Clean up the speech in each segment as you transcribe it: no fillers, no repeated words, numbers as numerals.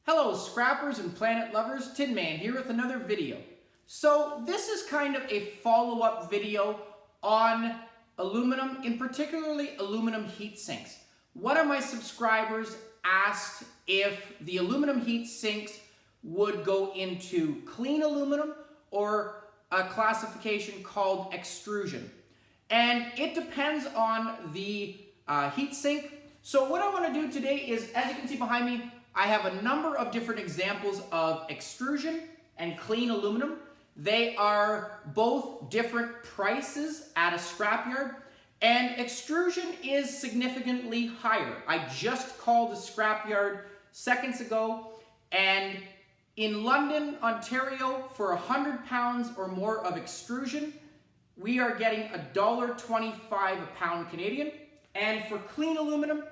Hello scrappers and planet lovers, Tin Man here with another video. So this is kind of a follow-up video on aluminum, in particularly aluminum heat sinks. One of my subscribers asked if the aluminum heat sinks would go into clean aluminum or a classification called extrusion. And it depends on the heat sink. So what I want to do today is, as you can see behind me, I have a number of different examples of extrusion and clean aluminum. They are both different prices at a scrapyard, and extrusion is significantly higher. I just called a scrapyard seconds ago, and in London, Ontario, for 100 pounds or more of extrusion, we are getting $1.25 a pound Canadian, and for clean aluminum,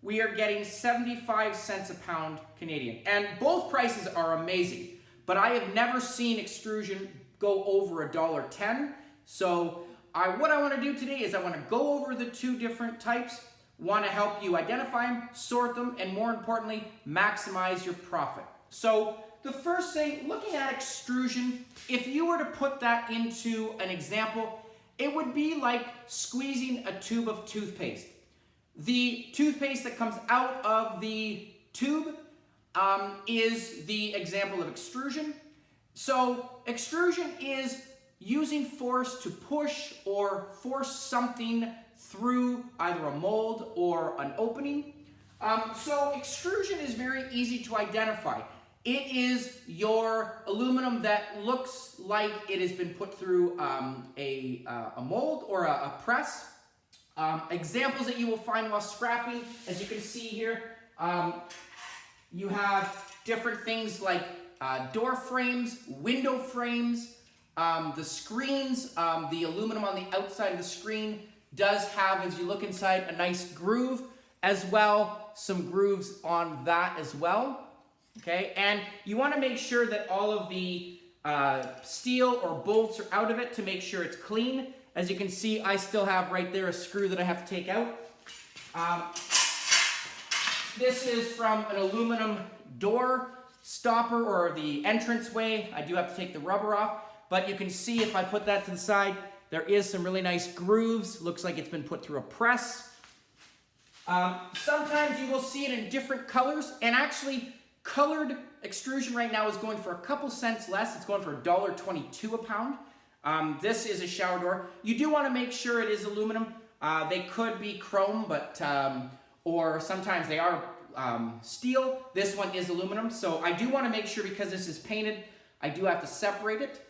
we are getting 75 cents a pound Canadian. And both prices are amazing, but I have never seen extrusion go over $1.10. So what I want to do today is I want to go over the two different types, want to help you identify them, sort them, and more importantly, maximize your profit. So the first thing, looking at extrusion, if you were to put that into an example, it would be like squeezing a tube of toothpaste. The toothpaste that comes out of the tube is the example of extrusion. So extrusion is using force to push or force something through either a mold or an opening. So extrusion is very easy to identify. It is your aluminum that looks like it has been put through a mold or a press. Examples that you will find while scrapping, as you can see here, you have different things like door frames, window frames, the screens, the aluminum on the outside of the screen does have, as you look inside, a nice groove as well, some grooves on that as well. Okay, and you want to make sure that all of the steel or bolts are out of it to make sure it's clean. As you can see, I still have right there a screw that I have to take out. This is from an aluminum door stopper or the entranceway. I do have to take the rubber off, but you can see if I put that to the side, there is some really nice grooves. Looks like it's been put through a press. Sometimes you will see it in different colors, and actually colored extrusion right now is going for a couple cents less. It's going for $1.22 a pound. This is a shower door. You do want to make sure it is aluminum. They could be chrome, but or sometimes they are steel. This one is aluminum, so I do want to make sure, because this is painted, I do have to separate it.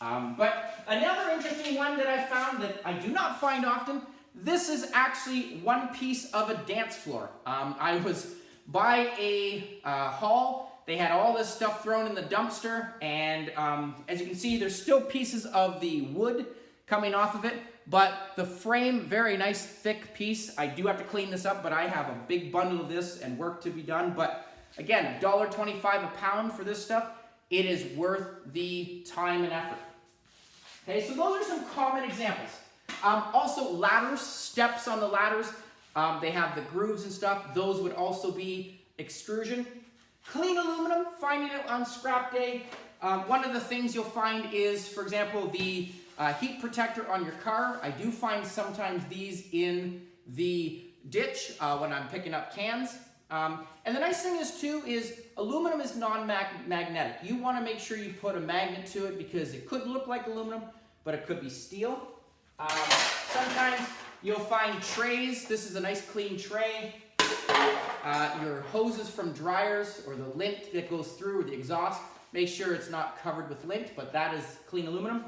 But another interesting one that I found that I do not find often, this is actually one piece of a dance floor. I was by a hall. They had all this stuff thrown in the dumpster, and as you can see, there's still pieces of the wood coming off of it, but the frame, very nice thick piece. I do have to clean this up, but I have a big bundle of this and work to be done. But again, $1.25 a pound for this stuff. It is worth the time and effort. Okay, so those are some common examples. Also ladders, steps on the ladders. They have the grooves and stuff. Those would also be extrusion. Clean aluminum, finding it on scrap day. One of the things you'll find is, for example, the heat protector on your car. I do find sometimes these in the ditch when I'm picking up cans. And the nice thing is too is aluminum is non-magnetic. You want to make sure you put a magnet to it, because it could look like aluminum, but it could be steel. Sometimes you'll find trays. This is a nice clean tray. Your hoses from dryers, or the lint that goes through, or the exhaust, make sure it's not covered with lint, but that is clean aluminum.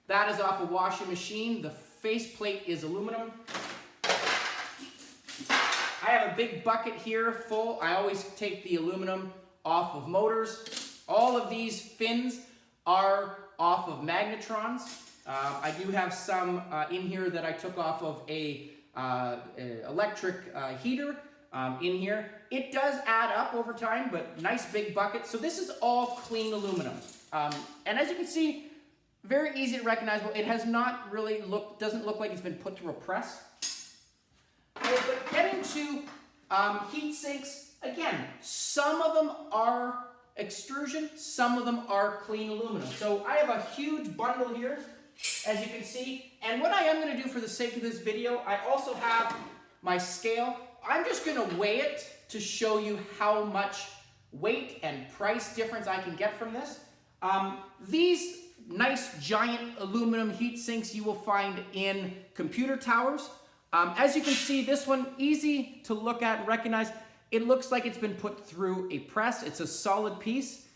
That is off a washing machine. The faceplate is aluminum. I have a big bucket here full. I always take the aluminum off of motors. All of these fins are off of magnetrons. I do have some in here that I took off of a electric heater. In here. It does add up over time, but nice big bucket. So this is all clean aluminum. And as you can see, very easy to recognizable. It has not really doesn't look like it's been put through a press. Okay, but getting to heat sinks, again, some of them are extrusion, some of them are clean aluminum. So I have a huge bundle here, as you can see. And what I am going to do for the sake of this video, I also have my scale. I'm just going to weigh it to show you how much weight and price difference I can get from this. These nice giant aluminum heat sinks you will find in computer towers. As you can see, this one, easy to look at and recognize. It looks like it's been put through a press. It's a solid piece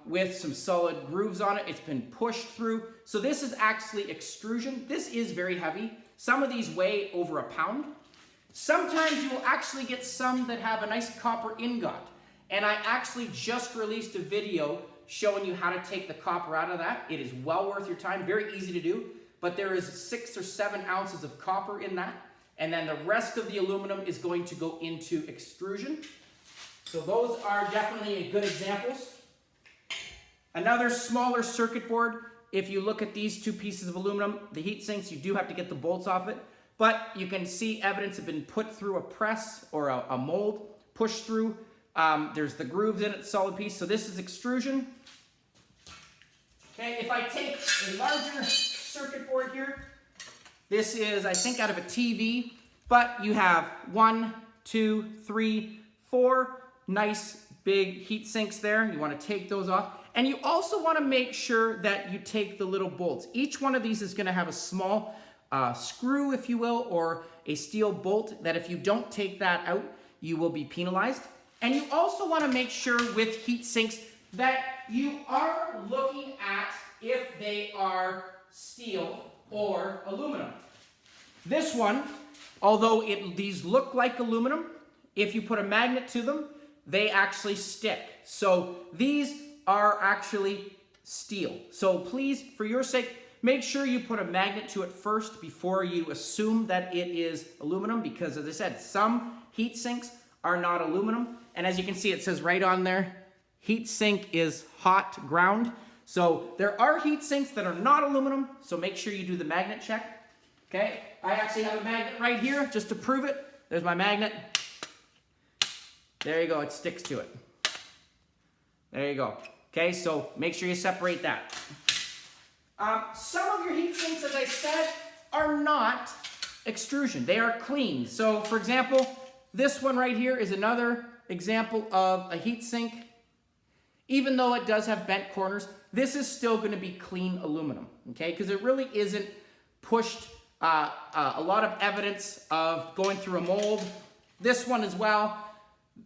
with some solid grooves on it. It's been pushed through. So this is actually extrusion. This is very heavy. Some of these weigh over a pound. Sometimes you will actually get some that have a nice copper ingot. And I actually just released a video showing you how to take the copper out of that. It is well worth your time, very easy to do. But there is 6 or 7 ounces of copper in that. And then the rest of the aluminum is going to go into extrusion. So those are definitely good examples. Another smaller circuit board, if you look at these 2 pieces of aluminum, the heat sinks, you do have to get the bolts off it. But you can see evidence have been put through a press or a mold, pushed through. There's the grooves in it, solid piece. So this is extrusion. Okay, if I take a larger circuit board here, this is, I think, out of a TV, but you have 1, 2, 3, 4 nice big heat sinks there. You want to take those off. And you also want to make sure that you take the little bolts. Each one of these is going to have a small screw, if you will, or a steel bolt that if you don't take that out, you will be penalized. And you also want to make sure with heat sinks that you are looking at if they are steel or aluminum. This one, although these look like aluminum, if you put a magnet to them, they actually stick. So these are actually steel. So please, for your sake, make sure you put a magnet to it first before you assume that it is aluminum, because as I said, some heat sinks are not aluminum. And as you can see, it says right on there, heat sink is hot ground. So there are heat sinks that are not aluminum, so make sure you do the magnet check. Okay, I actually have a magnet right here just to prove it. There's my magnet. There you go, it sticks to it. There you go. Okay, so make sure you separate that. Some of your heat sinks, as I said, are not extrusion. They are clean. So for example, this one right here is another example of a heat sink. Even though it does have bent corners, this is still going to be clean aluminum, okay? Because it really isn't pushed a lot of evidence of going through a mold. This one as well.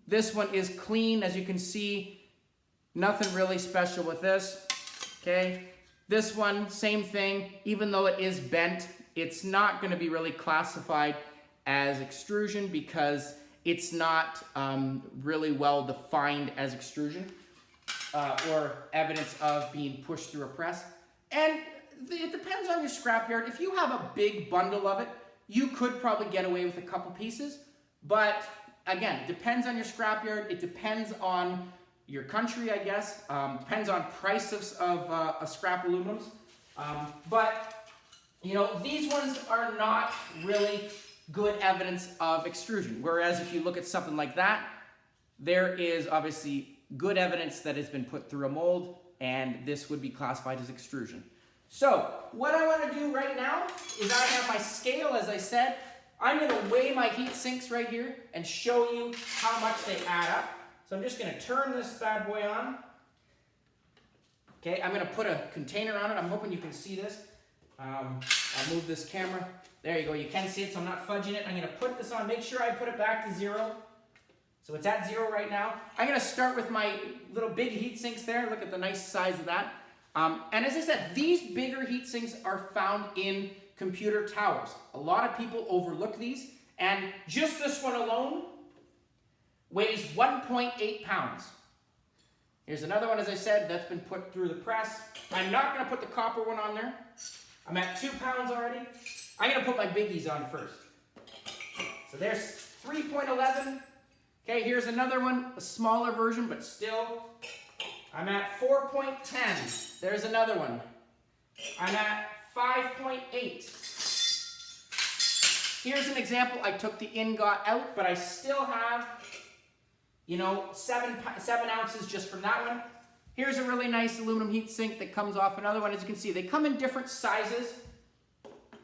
This one is clean, as you can see. Nothing really special with this, okay? This one, same thing. Even though it is bent, it's not going to be really classified as extrusion because it's not really well defined as extrusion. Or evidence of being pushed through a press. And it depends on your scrapyard. If you have a big bundle of it, you could probably get away with a couple pieces. But again, it depends on your scrapyard. It depends on your country, I guess. Depends on price of scrap aluminums. But, you know, these ones are not really good evidence of extrusion. Whereas if you look at something like that, there is obviously good evidence that has been put through a mold, and this would be classified as extrusion. So what I want to do right now is I have my scale, as I said. I'm going to weigh my heat sinks right here and show you how much they add up. So I'm just going to turn this bad boy on. Okay, I'm going to put a container on it. I'm hoping you can see this. I'll move this camera. There you go. You can see it, so I'm not fudging it. I'm going to put this on. Make sure I put it back to 0. So it's at 0 right now. I'm going to start with my little big heat sinks there. Look at the nice size of that. And as I said, these bigger heat sinks are found in computer towers. A lot of people overlook these. And just this one alone weighs 1.8 pounds. Here's another one, as I said, that's been put through the press. I'm not going to put the copper one on there. I'm at 2 pounds already. I'm going to put my biggies on first. So there's 3.11. Okay, here's another one, a smaller version, but still. I'm at 4.10. There's another one. I'm at 5.8. Here's an example. I took the ingot out, but I still have you know, 7 ounces just from that one. Here's a really nice aluminum heat sink that comes off another one. As you can see, they come in different sizes.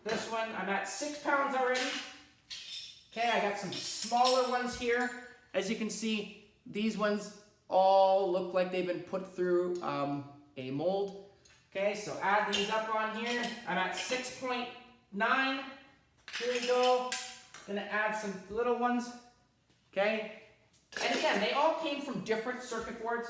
This one, I'm at 6 pounds already. Okay, I got some smaller ones here. As you can see, these ones all look like they've been put through a mold. Okay, so add these up on here. I'm at 6.9. Here we go. Gonna add some little ones. Okay, and again, they all came from different circuit boards.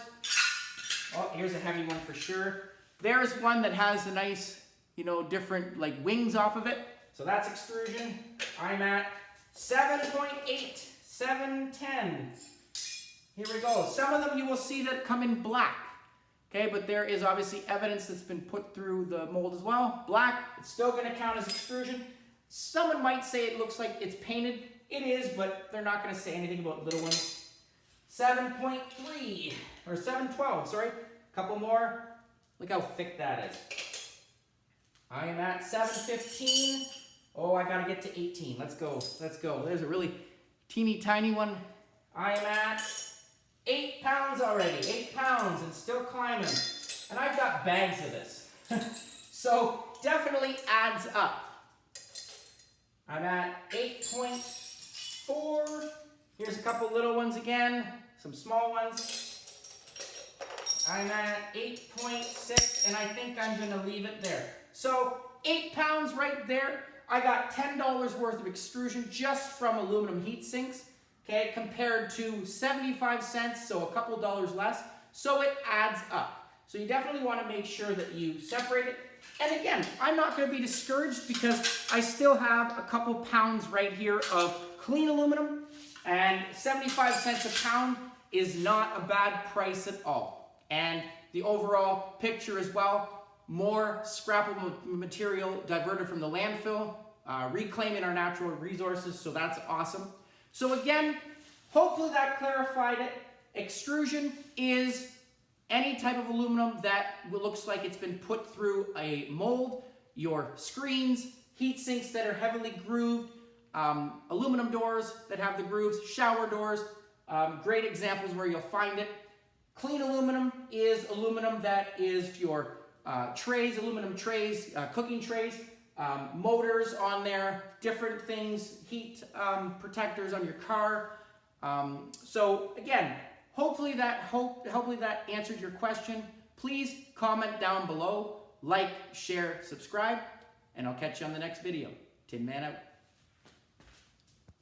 Oh, here's a heavy one for sure. There's one that has a nice, you know, different like wings off of it. So that's extrusion. I'm at 7.8, 710. Here we go. Some of them you will see that come in black. Okay, but there is obviously evidence that's been put through the mold as well. Black, it's still going to count as extrusion. Someone might say it looks like it's painted. It is, but they're not going to say anything about little ones. 7.3, or 712, sorry. A couple more. Look how thick that is. I am at 715. Oh, I got to get to 18. Let's go. Let's go. There's a really teeny tiny one. I am at 8 pounds already. 8 pounds and still climbing. And I've got bags of this. So definitely adds up. I'm at 8.4. Here's a couple little ones again. Some small ones. I'm at 8.6 and I think I'm going to leave it there. So 8 pounds right there. I got $10 worth of extrusion just from aluminum heat sinks. Okay, compared to 75 cents, so a couple dollars less. So it adds up. So you definitely want to make sure that you separate it. And again, I'm not going to be discouraged because I still have a couple pounds right here of clean aluminum, and 75 cents a pound is not a bad price at all. And the overall picture as well, more scrappable material diverted from the landfill, reclaiming our natural resources, so that's awesome. So again, hopefully that clarified it. Extrusion is any type of aluminum that looks like it's been put through a mold. Your screens, heat sinks that are heavily grooved, aluminum doors that have the grooves, shower doors, great examples where you'll find it. Clean aluminum is aluminum that is your trays, aluminum trays, cooking trays, motors on there, different things, heat protectors on your car. So again, hopefully that answered your question. Please comment down below, like, share, subscribe, and I'll catch you on the next video. Tin Man out.